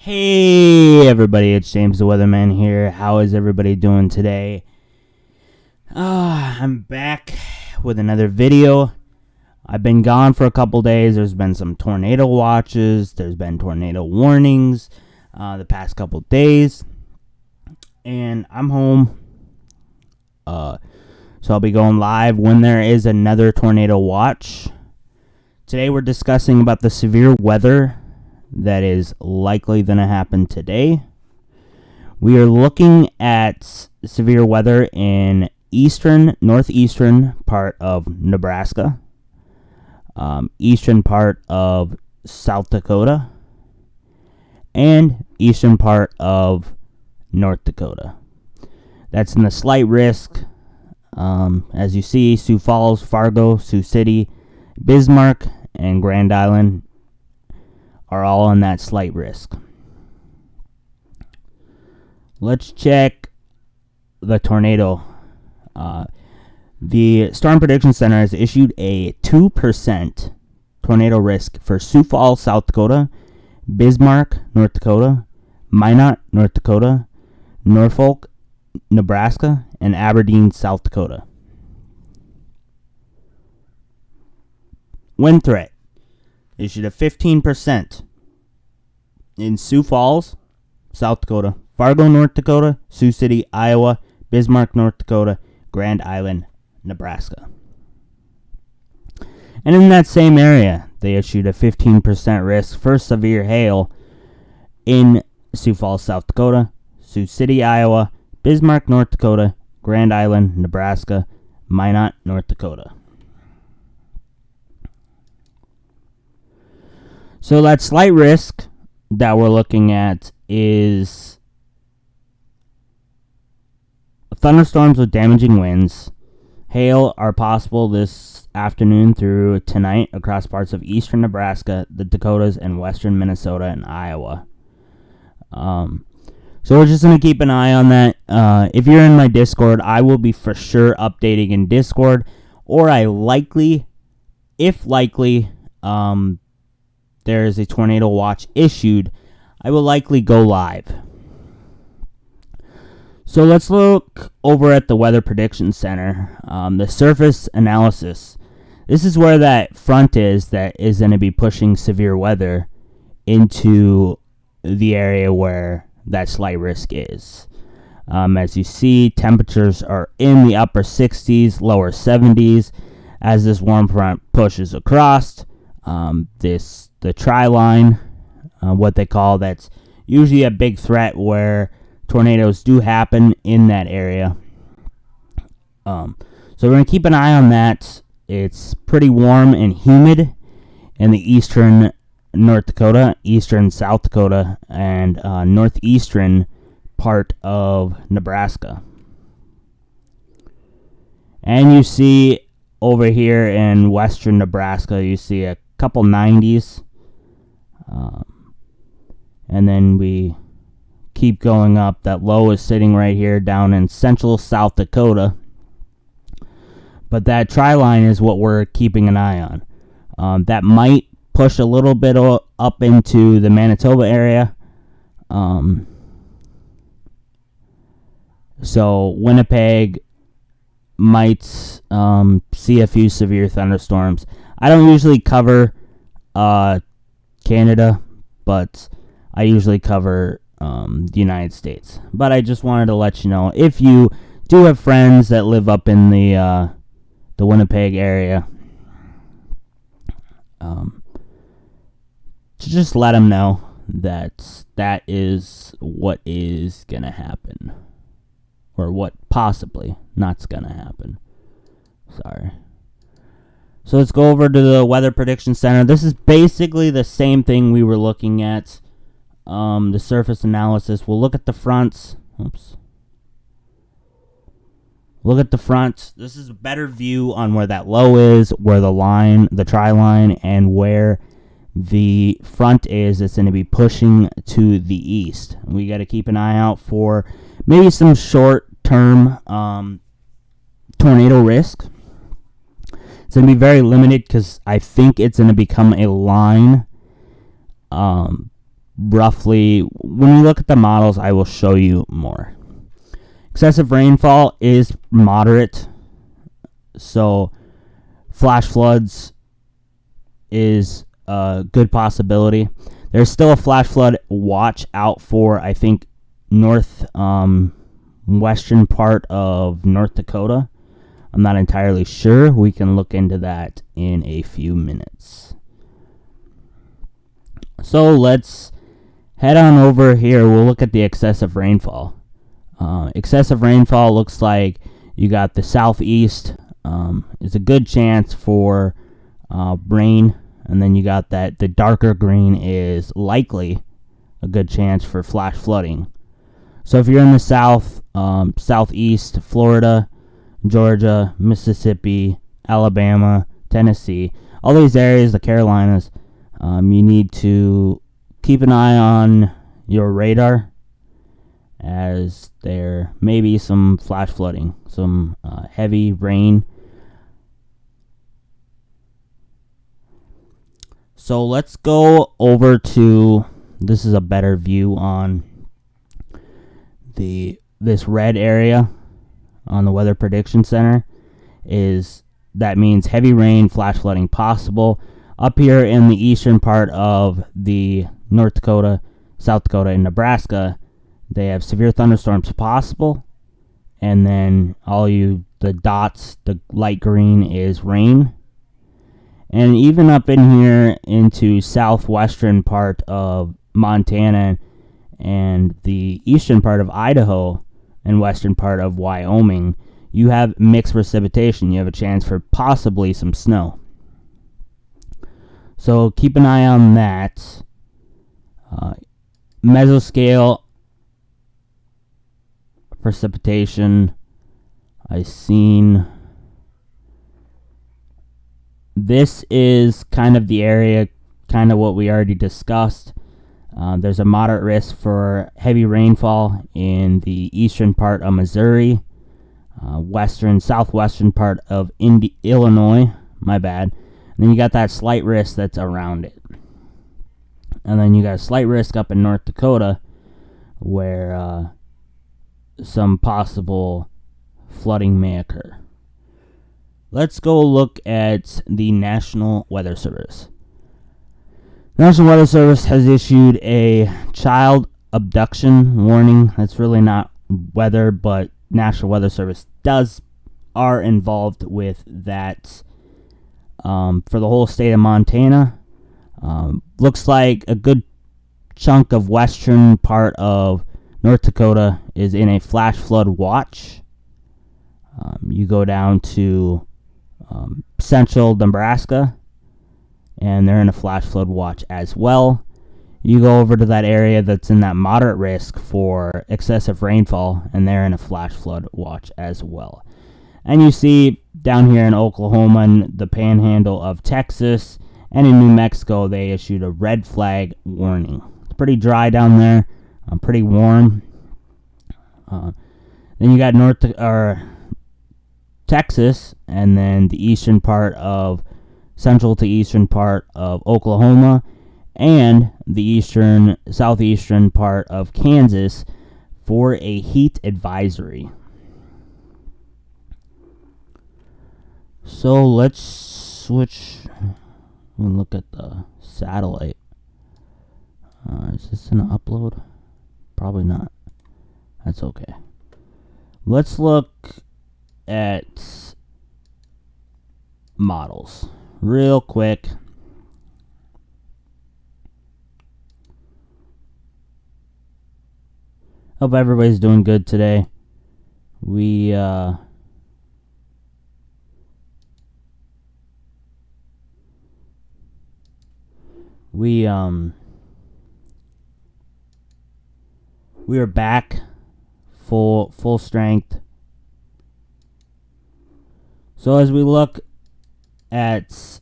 Hey everybody, it's James the Weatherman here. How is everybody doing today? I'm back with another video. I've been gone for a couple days. There's been some tornado watches. There's been tornado warnings the past couple days. And I'm home. So I'll be going live when there is another tornado watch. Today we're discussing about the severe weather that is likely going to happen today. We are looking at severe weather in northeastern part of Nebraska, eastern part of South Dakota, and eastern part of North Dakota. That's in the slight risk. As you see, Sioux Falls, Fargo, Sioux City, Bismarck, and Grand Island are all on that slight risk. Let's check the tornado. The Storm Prediction Center has issued a 2% tornado risk for Sioux Falls, South Dakota, Bismarck, North Dakota, Minot, North Dakota, Norfolk, Nebraska, and Aberdeen, South Dakota. Wind threat issued a 15% in Sioux Falls, South Dakota, Fargo, North Dakota, Sioux City, Iowa, Bismarck, North Dakota, Grand Island, Nebraska. And in that same area, they issued a 15% risk for severe hail in Sioux Falls, South Dakota, Sioux City, Iowa, Bismarck, North Dakota, Grand Island, Nebraska, Minot, North Dakota. So that slight risk that we're looking at is thunderstorms with damaging winds. Hail are possible this afternoon through tonight across parts of eastern Nebraska, the Dakotas, and western Minnesota and Iowa. So we're just going to keep an eye on that. If you're in my Discord, I will be for sure updating in Discord, or if likely, there is a tornado watch issued, I will likely go live. So let's look over at the Weather Prediction Center. The surface analysis. This is where that front is that is going to be pushing severe weather into the area where that slight risk is. As you see, temperatures are in the upper 60s, lower 70s as this warm front pushes across. The tri-line, what they call, that's usually a big threat where tornadoes do happen in that area. So we're going to keep an eye on that. It's pretty warm and humid in the eastern North Dakota, eastern South Dakota, and northeastern part of Nebraska. And you see over here in western Nebraska, you see a couple 90s. And then we keep going up. That low is sitting right here down in central South Dakota. But that tri-line is what we're keeping an eye on. That might push a little bit up into the Manitoba area. So Winnipeg might see a few severe thunderstorms. I don't usually cover Canada, but I usually cover the United States. But I just wanted to let you know, if you do have friends that live up in the Winnipeg area, to just let them know that is what is going to happen. Or what possibly not's going to happen. Sorry. So let's go over to the Weather Prediction Center. This is basically the same thing we were looking at. The surface analysis. We'll look at the fronts. Look at the front. This is a better view on where that low is, where the tri-line, and where the front is. It's going to be pushing to the east. We got to keep an eye out for maybe some short-term tornado risk. It's going to be very limited because I think it's going to become a line roughly, when we look at the models, I will show you more. Excessive rainfall is moderate, so flash floods is a good possibility. There's still a flash flood watch out for, I think, western part of North Dakota. I'm not entirely sure. We can look into that in a few minutes. So let's head on over here. We'll look at the excessive rainfall. Excessive rainfall looks like you got the southeast. It's a good chance for rain. And then you got that the darker green is likely a good chance for flash flooding. So if you're in the south, southeast, Florida, Georgia, Mississippi, Alabama, Tennessee, all these areas, the Carolinas, you need to keep an eye on your radar, as there may be some flash flooding, some heavy rain. So let's go over to, this is a better view on this red area on the Weather Prediction Center. That means heavy rain, flash flooding possible. Up here in the eastern part of the North Dakota, South Dakota, and Nebraska, they have severe thunderstorms possible. And then the dots, the light green is rain. And even up in here into southwestern part of Montana and the eastern part of Idaho and western part of Wyoming, you have mixed precipitation. You have a chance for possibly some snow. So keep an eye on that. Mesoscale precipitation, I've seen. This is kind of the area, kind of what we already discussed. There's a moderate risk for heavy rainfall in the eastern part of Missouri, southwestern part of Illinois, my bad. And then you got that slight risk that's around it. And then you got a slight risk up in North Dakota where some possible flooding may occur. Let's go look at the National Weather Service. National Weather Service has issued a child abduction warning. That's really not weather, but National Weather Service are involved with that for the whole state of Montana. Looks like a good chunk of western part of North Dakota is in a flash flood watch. You go down to central Nebraska, and they're in a flash flood watch as well. You go over to that area that's in that moderate risk for excessive rainfall, and they're in a flash flood watch as well. And you see down here in Oklahoma and the panhandle of Texas and in New Mexico, they issued a red flag warning. It's pretty dry down there, pretty warm. Then you got Texas, and then the eastern part of central to eastern part of Oklahoma, and the southeastern part of Kansas for a heat advisory. So let's switch and look at the satellite. Is this an upload? Probably not. That's okay. Let's look at models real quick. Hope everybody's doing good today. We are back full strength. So as we look at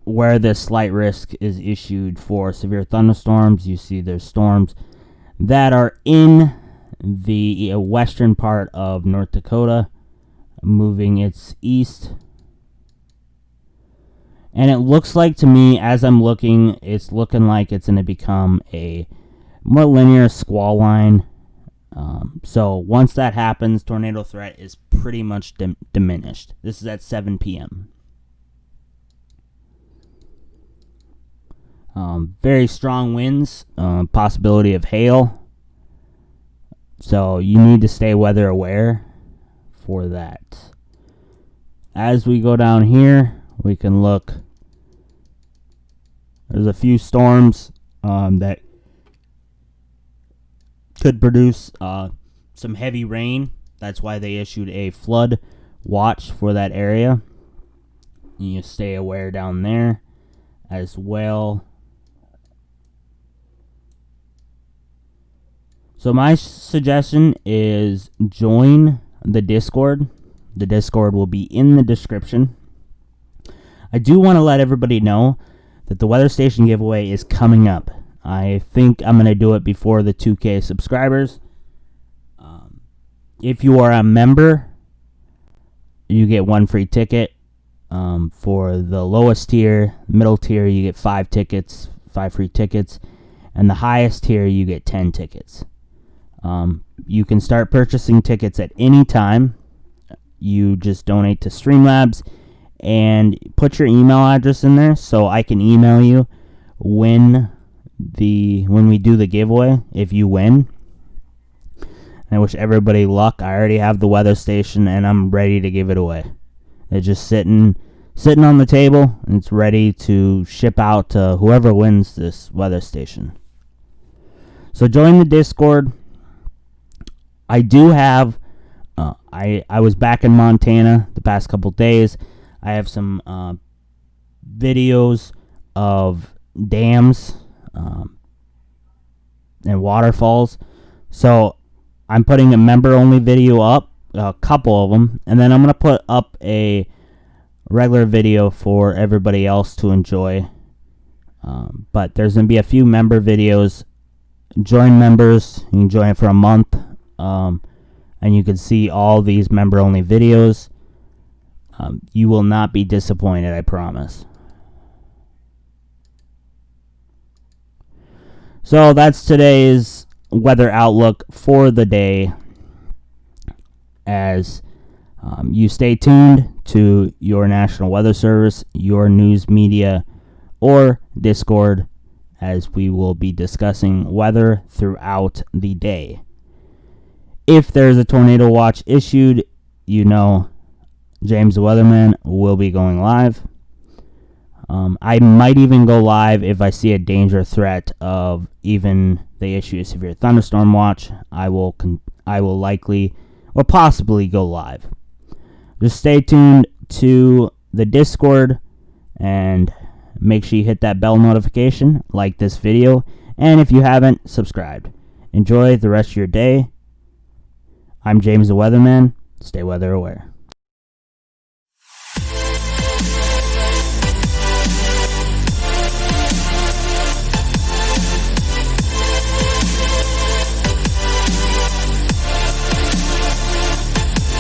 where this slight risk is issued for severe thunderstorms, you see there's storms that are in the western part of North Dakota, moving its east. And it looks like to me, as I'm looking, it's looking like it's going to become a more linear squall line. So once that happens, tornado threat is pretty much diminished. This is at 7 p.m. Very strong winds, possibility of hail. So you need to stay weather aware for that. As we go down here, we can look. There's a few storms that could produce some heavy rain. That's why they issued a flood watch for that area. You stay aware down there as well. So my suggestion is join the Discord. The Discord will be in the description. I do want to let everybody know that the weather station giveaway is coming up. I think I'm going to do it before the 2K subscribers. If you are a member, you get 1 free ticket. For the lowest tier, middle tier, you get 5 tickets, 5 free tickets. And the highest tier, you get 10 tickets. You can start purchasing tickets at any time. You just donate to Streamlabs and put your email address in there so I can email you when we do the giveaway if you win. And I wish everybody luck. I already have the weather station and I'm ready to give it away. It's just sitting on the table and it's ready to ship out to whoever wins this weather station. So join the Discord. I do have I was back in Montana the past couple days. I have some videos of dams and waterfalls. So I'm putting a member-only video up, a couple of them, and then I'm going to put up a regular video for everybody else to enjoy. But there's going to be a few member videos. Join members. You can join it for a month. And you can see all these member-only videos. You will not be disappointed, I promise. So that's today's weather outlook for the day. As you stay tuned to your National Weather Service, your news media, or Discord, as we will be discussing weather throughout the day. If there's a tornado watch issued, you know James the Weatherman will be going live. I might even go live if I see a danger threat of even they issue a severe thunderstorm watch. I will likely or possibly go live. Just stay tuned to the Discord and make sure you hit that bell notification, like this video, and if you haven't, subscribed. Enjoy the rest of your day. I'm James the Weatherman. Stay weather aware.